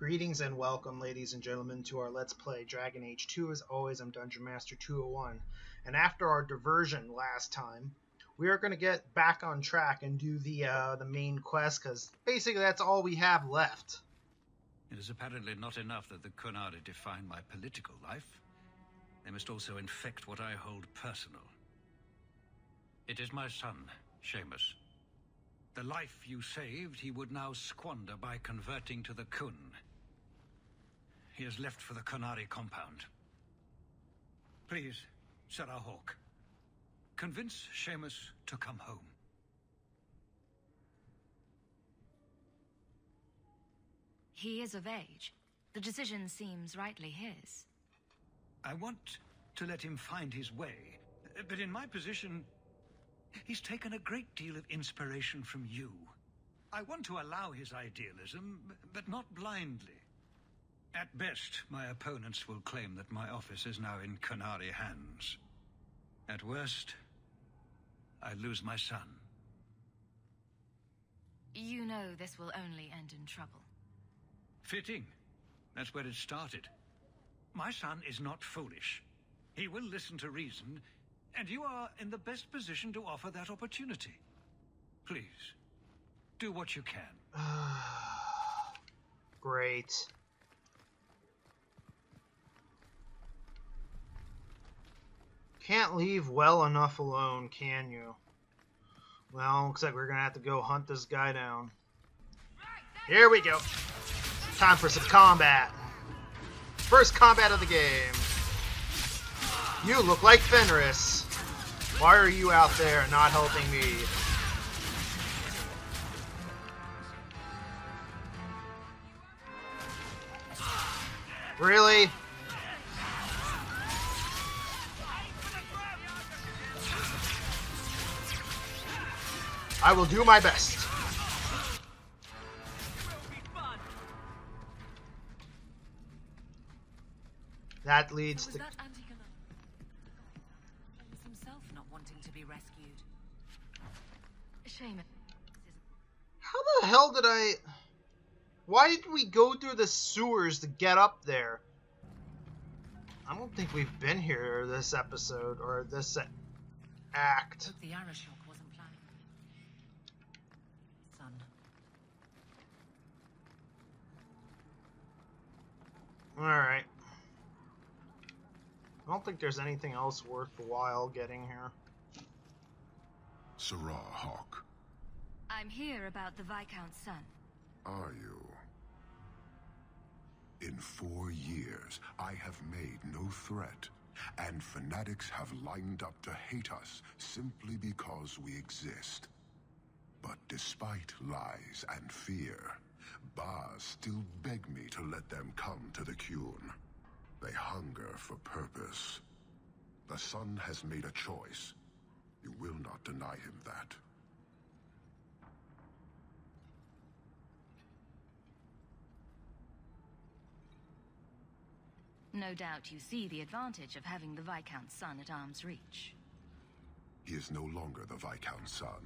Greetings and welcome, ladies and gentlemen, to our Let's Play Dragon Age 2. As always, I'm Dungeon Master 201. And after our diversion last time, we are going to get back on track and do the main quest, because basically that's all we have left. It is apparently not enough that the churh define my political life. They must also infect what I hold personal. It is my son, Seamus. The life you saved, he would now squander by converting to the churh. He has left for the churh compound. Please, Sarah Hawke, convince Seamus to come home. He is of age. The decision seems rightly his. I want to let him find his way, but in my position, he's taken a great deal of inspiration from you. I want to allow his idealism, but not blindly. At best, my opponents will claim that my office is now in churh hands. At worst, I lose my son. You know this will only end in trouble. Fitting. That's where it started. My son is not foolish. He will listen to reason, and you are in the best position to offer that opportunity. Please, do what you can. Great. Can't leave well enough alone, can you? Well, looks like we're gonna have to go hunt this guy down. Here we go. Time for some combat. First combat of the game. You look like Fenris. Why are you out there not helping me? Really? I will do my best. That leads to... himself not wanting to be rescued. Shame. How the hell did I... Why did we go through the sewers to get up there? I don't think we've been here this episode, or this act. The arrow shock wasn't planned. Son. Alright. I don't think there's anything else worthwhile getting here. Sarah Hawke. I'm here about the Viscount's son. Are you? In 4 years, I have made no threat, and fanatics have lined up to hate us simply because we exist. But despite lies and fear, Bars still beg me to let them come to the churh. They hunger for purpose. The son has made a choice. You will not deny him that. No doubt you see the advantage of having the Viscount's son at arm's reach. He is no longer the Viscount's son.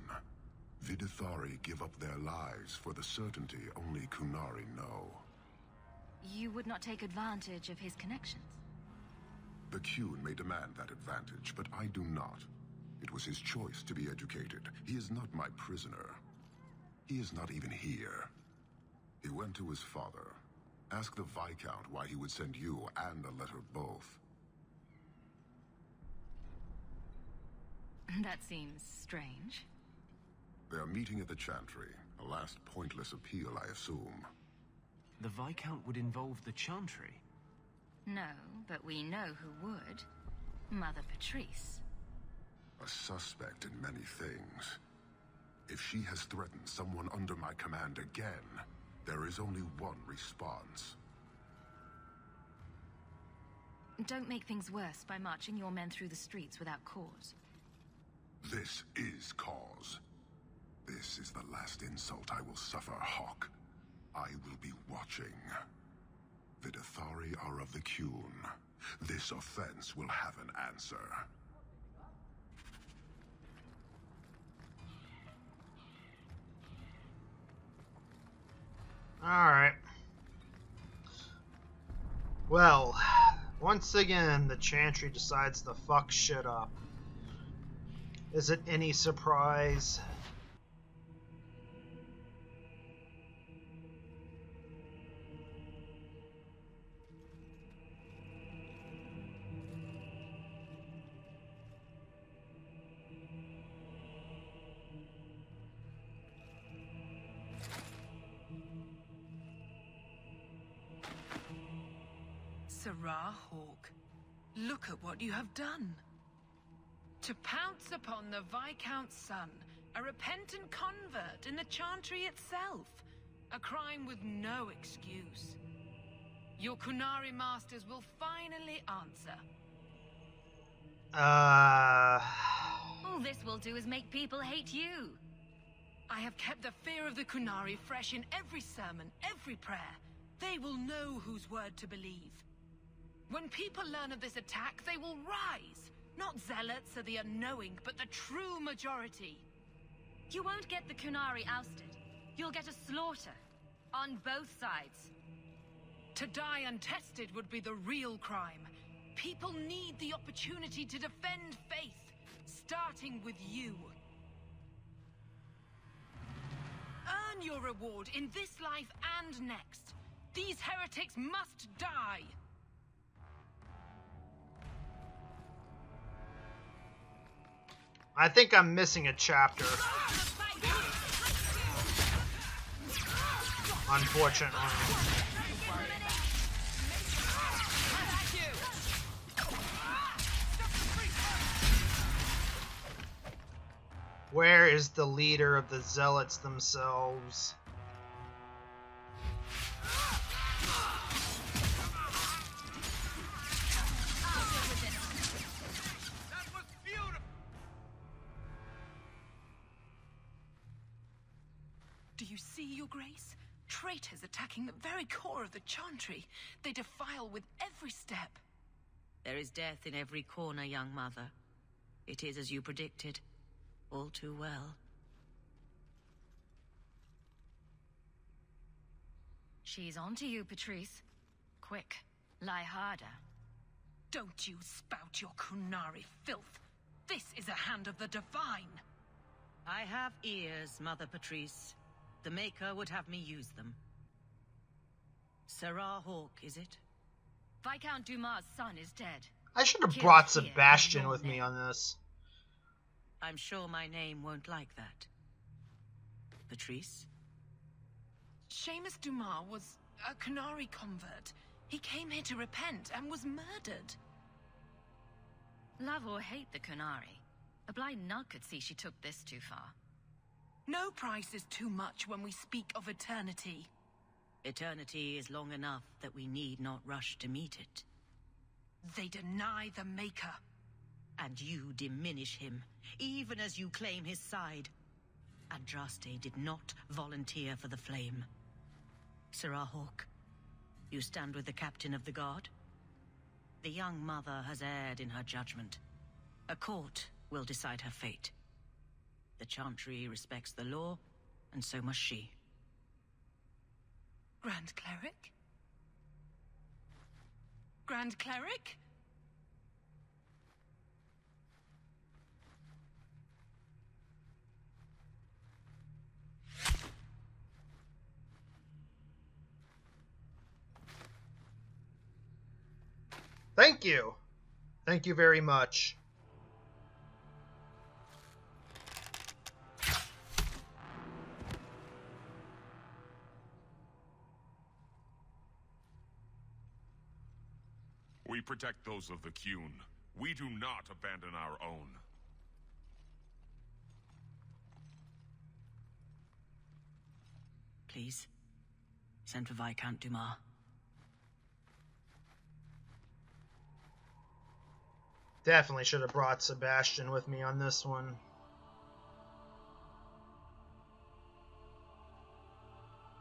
Vidithari give up their lives for the certainty only Qunari know. You would not take advantage of his connections? The churh may demand that advantage, but I do not. It was his choice to be educated. He is not my prisoner. He is not even here. He went to his father. Ask the Viscount why he would send you and a letter both. That seems strange. They are meeting at the chantry. A last pointless appeal, I assume. The Viscount would involve the chantry? No, but we know who would. Mother Patrice. A suspect in many things. If she has threatened someone under my command again, there is only one response. Don't make things worse by marching your men through the streets without cause. This is cause. This is the last insult I will suffer, Hawke. I will be watching. Vidithari are of the churh. This offense will have an answer. Alright. Well, once again, the chantry decides to fuck shit up. Is it any surprise? Churh, look at what you have done. To pounce upon the Viscount's son, a repentant convert in the chantry itself, a crime with no excuse. Your Kunari masters will finally answer. All this will do is make people hate you. I have kept the fear of the Kunari fresh in every sermon, every prayer. They will know whose word to believe. When people learn of this attack, they will rise. Not zealots or the unknowing, but the true majority. You won't get the Kunari ousted. You'll get a slaughter. On both sides. To die untested would be the real crime. People need the opportunity to defend faith, starting with you. Earn your reward in this life and next. These heretics must die. I think I'm missing a chapter. Unfortunately. Where is the leader of the zealots themselves? Do you see, Your Grace? Traitors attacking the very core of the chantry. They defile with every step. There is death in every corner, young mother. It is as you predicted. All too well. She's on to you, Patrice. Quick, lie harder. Don't you spout your Kunari filth. This is a hand of the divine. I have ears, Mother Patrice. The Maker would have me use them. Churh, is it? Viscount Dumas' son is dead. I should have Killed brought here Sebastian in your with me name. on this. I'm sure my name won't like that. Patrice? Seamus Dumas was a Kunari convert. He came here to repent and was murdered. Love or hate the Kunari, a blind nut could see she took this too far. No price is too much when we speak of eternity. Eternity is long enough that we need not rush to meet it. They deny the Maker. And you diminish him, even as you claim his side. Andraste did not volunteer for the flame. Churh, you stand with the captain of the guard? The young mother has erred in her judgment. A court will decide her fate. The chantry respects the law, and so must she. Grand Cleric? Grand Cleric? Thank you. Thank you very much. We protect those of the Qun. We do not abandon our own. Please, send for Viscount Dumas. Definitely should have brought Sebastian with me on this one.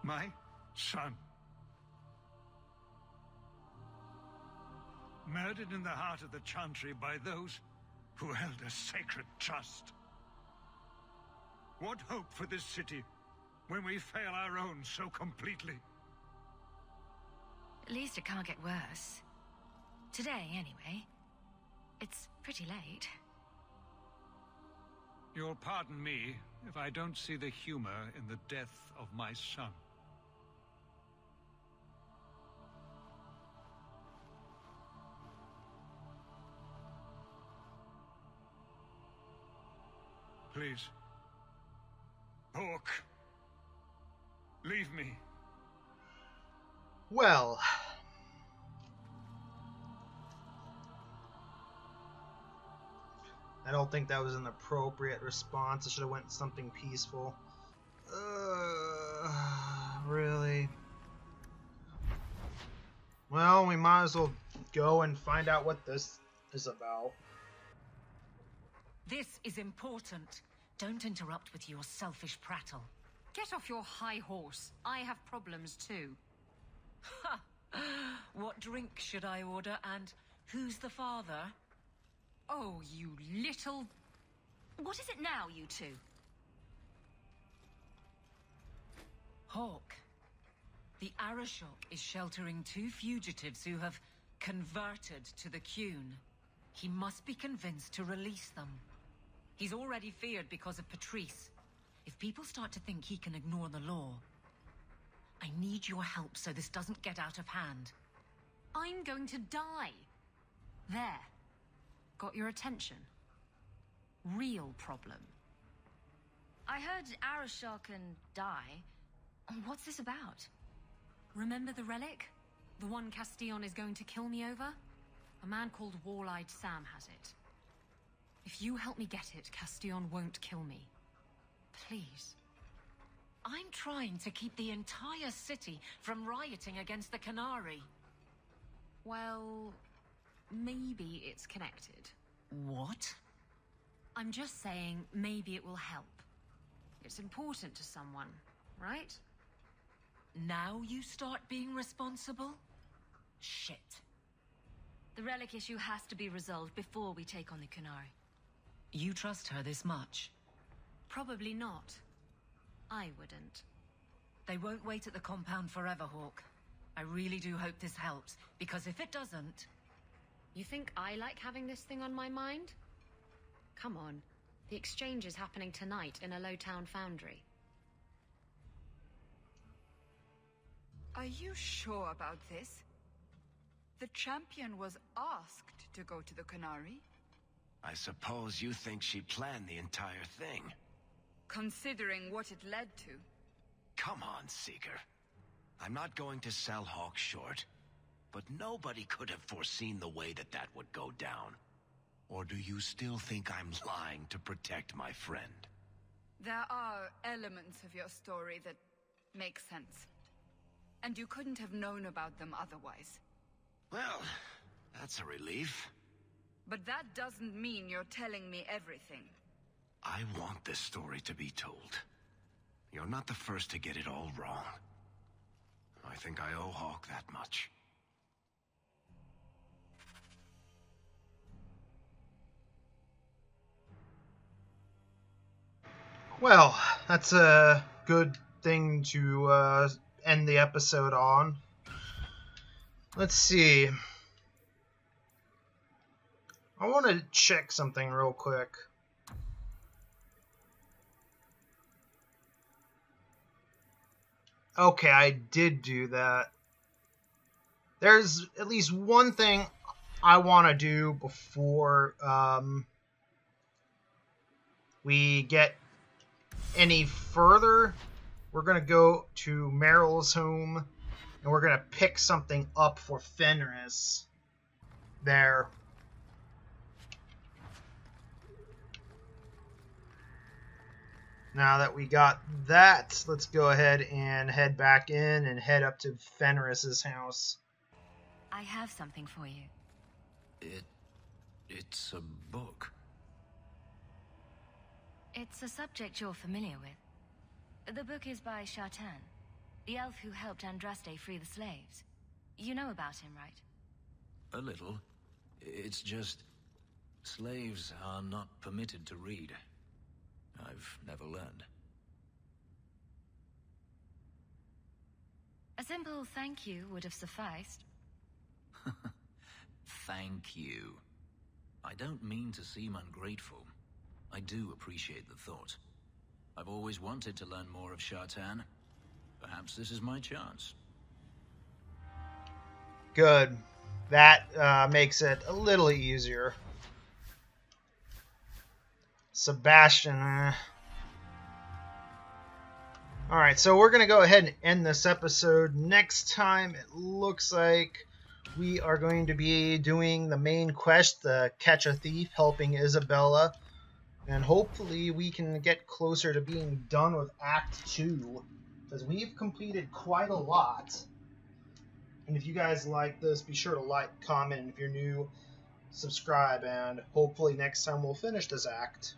My son. Murdered in the heart of the chantry by those who held a sacred trust. What hope for this city when we fail our own so completely? At least it can't get worse. Today, anyway. It's pretty late. You'll pardon me if I don't see the humor in the death of my son. Please. Hawk. Leave me. Well, I don't think that was an appropriate response. I should have went something peaceful. Really? Well, we might as well go and find out what this is about. This is important. Don't interrupt with your selfish prattle. Get off your high horse. I have problems too. Ha! What drink should I order, and who's the father? Oh, you little... What is it now, you two? Hawk. The Arashok is sheltering 2 fugitives who have converted to the Qun. He must be convinced to release them. He's already feared because of Patrice. If people start to think he can ignore the law, I need your help so this doesn't get out of hand. I'm going to die. There. Got your attention? Real problem. I heard Arashok can die. What's this about? Remember the relic? The one Castillon is going to kill me over? A man called Wall-Eyed Sam has it. If you help me get it, Castillon won't kill me. Please. I'm trying to keep the entire city from rioting against the Canary. Well, maybe it's connected. What? I'm just saying maybe it will help. It's important to someone, right? Now you start being responsible? Shit. The relic issue has to be resolved before we take on the Canary. You trust her this much? Probably not. I wouldn't. They won't wait at the compound forever, Hawk. I really do hope this helps, because if it doesn't... You think I like having this thing on my mind? Come on. The exchange is happening tonight in a low-town foundry. Are you sure about this? The champion was asked to go to the Canary. I suppose you think she planned the entire thing. Considering what it led to. Come on, Seeker. I'm not going to sell Hawk short, but nobody could have foreseen the way that would go down. Or do you still think I'm lying to protect my friend? There are elements of your story that make sense. And you couldn't have known about them otherwise. Well, that's a relief. But that doesn't mean you're telling me everything. I want this story to be told. You're not the first to get it all wrong. I think I owe Hawk that much. Well, that's a good thing to end the episode on. Let's see. I want to check something real quick. Okay, I did do that. There's at least one thing I want to do before we get any further. We're going to go to Meryl's home, and we're going to pick something up for Fenris there. Now that we got that, let's go ahead and head back in and head up to Fenris's house. I have something for you. It's a book. It's a subject you're familiar with. The book is by Chantry, the elf who helped Andraste free the slaves. You know about him, right? A little. It's just... slaves are not permitted to read. I've never learned. A simple thank you would have sufficed. Thank you. I don't mean to seem ungrateful. I do appreciate the thought. I've always wanted to learn more of Shartan. Perhaps this is my chance. Good. That makes it a little easier. Sebastian. Alright, so we're going to go ahead and end this episode. Next time, it looks like we are going to be doing the main quest, the Catch a Thief, helping Isabella. And hopefully we can get closer to being done with Act 2. Because we've completed quite a lot. And if you guys like this, be sure to like, comment, and if you're new, subscribe. And hopefully next time we'll finish this act.